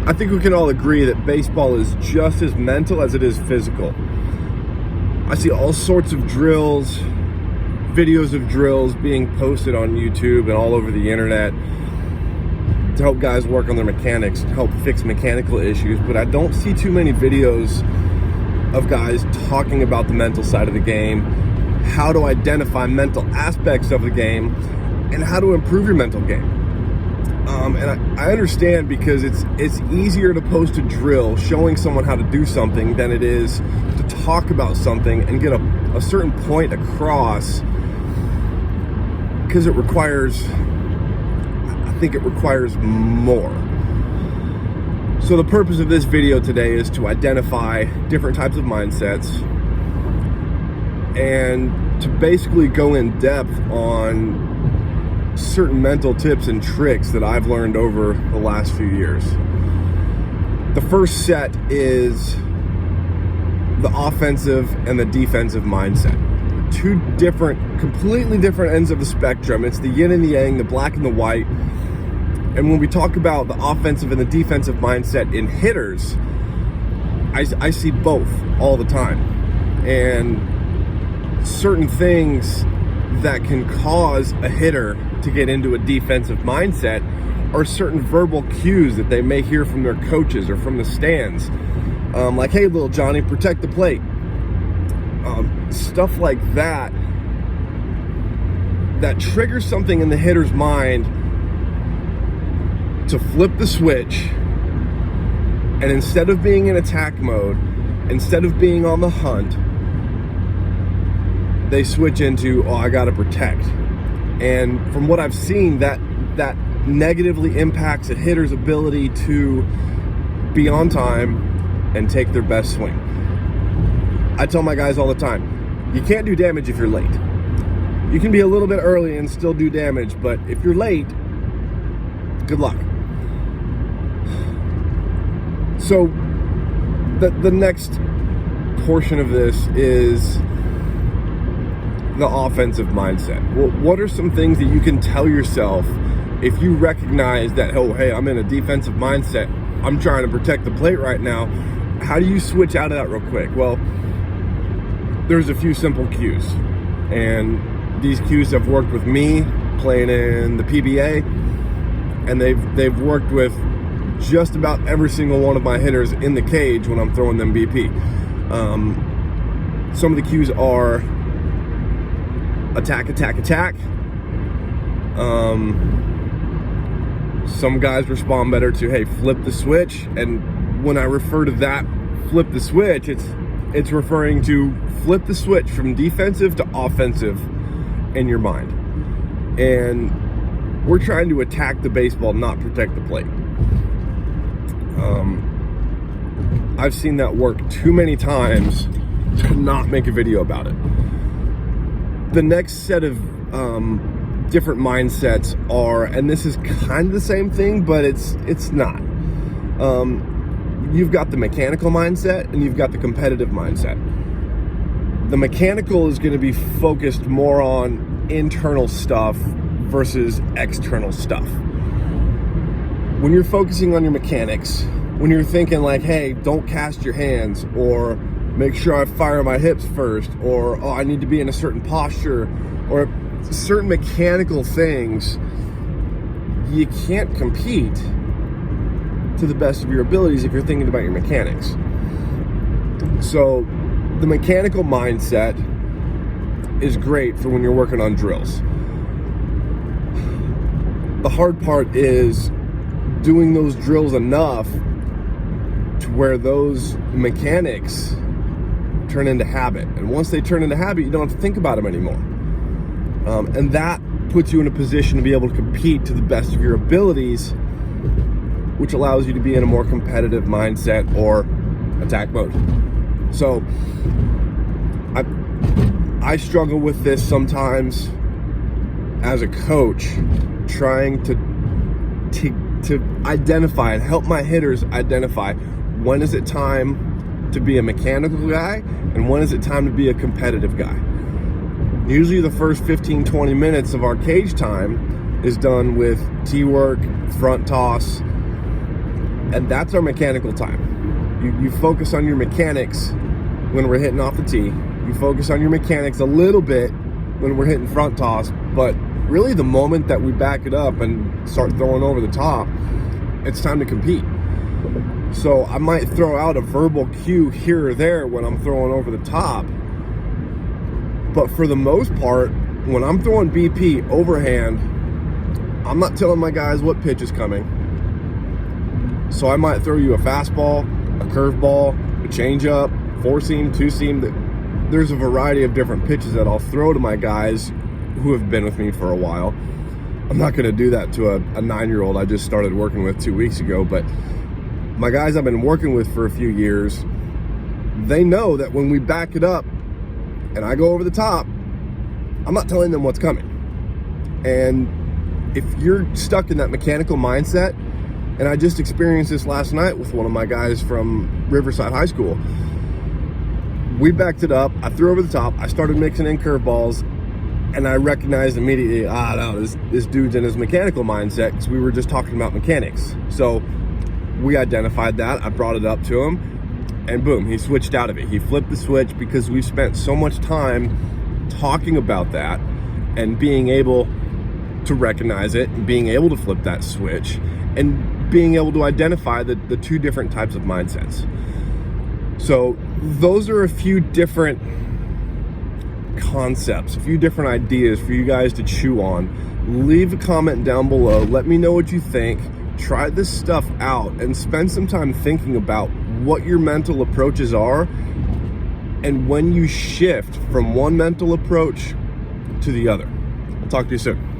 I think we can all agree that baseball is just as mental as it is physical. I see all sorts of drills, videos of drills being posted on YouTube and all over the internet to help guys work on their mechanics, to help fix mechanical issues, but I don't see too many videos of guys talking about the mental side of the game, how to identify mental aspects of the game, and how to improve your mental game. And I understand, because it's easier to post a drill showing someone how to do something than it is to talk about something and get a certain point across, because I think it requires more. So the purpose of this video today is to identify different types of mindsets and to basically go in depth on certain mental tips and tricks that I've learned over the last few years. The first set is the offensive and the defensive mindset. Two completely different ends of the spectrum. It's the yin and the yang, the black and the white. And when we talk about the offensive and the defensive mindset in hitters, I see both all the time. And certain things that can cause a hitter to get into a defensive mindset are certain verbal cues that they may hear from their coaches or from the stands. Like, hey, little Johnny, protect the plate. Stuff like that triggers something in the hitter's mind to flip the switch, and instead of being in attack mode, instead of being on the hunt, they switch into, oh, I gotta protect. And from what I've seen, that negatively impacts a hitter's ability to be on time and take their best swing. I tell my guys all the time, you can't do damage if you're late. You can be a little bit early and still do damage, but if you're late, good luck. So the next portion of this is the offensive mindset. Well, what are some things that you can tell yourself if you recognize that, oh, hey, I'm in a defensive mindset, I'm trying to protect the plate right now? How do you switch out of that real quick? Well, there's a few simple cues, and these cues have worked with me playing in the PBA, and they've worked with just about every single one of my hitters in the cage when I'm throwing them BP. Some of the cues are attack, attack, attack. Some guys respond better to, hey, flip the switch. And when I refer to that, flip the switch, it's referring to flip the switch from defensive to offensive in your mind. And we're trying to attack the baseball, not protect the plate. I've seen that work too many times to not make a video about it. The next set of different mindsets are, and this is kind of the same thing, but it's not. You've got the mechanical mindset and you've got the competitive mindset. The mechanical is going to be focused more on internal stuff versus external stuff. When you're focusing on your mechanics, when you're thinking like, hey, don't cast your hands, or make sure I fire my hips first, or, oh, I need to be in a certain posture, or certain mechanical things, you can't compete to the best of your abilities if you're thinking about your mechanics. So the mechanical mindset is great for when you're working on drills. The hard part is doing those drills enough to where those mechanics turn into habit. And once they turn into habit, you don't have to think about them anymore. And that puts you in a position to be able to compete to the best of your abilities, which allows you to be in a more competitive mindset or attack mode. So I struggle with this sometimes as a coach, trying to identify and help my hitters identify when is it time to be a mechanical guy and when is it time to be a competitive guy. Usually the first 15-20 minutes of our cage time is done with tee work, front toss, And that's our mechanical time. You focus on your mechanics when we're hitting off the tee. You focus on your mechanics a little bit when we're hitting front toss, but really the moment that we back it up and start throwing over the top, it's time to compete. So I might throw out a verbal cue here or there when I'm throwing over the top, but for the most part, when I'm throwing BP overhand, I'm not telling my guys what pitch is coming. So I might throw you a fastball, a curveball, a changeup, four-seam, two-seam. There's a variety of different pitches that I'll throw to my guys who have been with me for a while. I'm not going to do that to a 9-year-old I just started working with 2 weeks ago, but my guys I've been working with for a few years, they know that when we back it up and I go over the top, I'm not telling them what's coming. And if you're stuck in that mechanical mindset, and I just experienced this last night with one of my guys from Riverside High School. We backed it up, I threw over the top, I started mixing in curveballs, and I recognized immediately, no, this dude's in his mechanical mindset, because we were just talking about mechanics. So we identified that, I brought it up to him, and boom, he switched out of it. He flipped the switch because we've spent so much time talking about that and being able to recognize it and being able to flip that switch and being able to identify the two different types of mindsets. So those are a few different concepts, a few different ideas for you guys to chew on. Leave a comment down below. Let me know what you think. Try this stuff out and spend some time thinking about what your mental approaches are and when you shift from one mental approach to the other. I'll talk to you soon.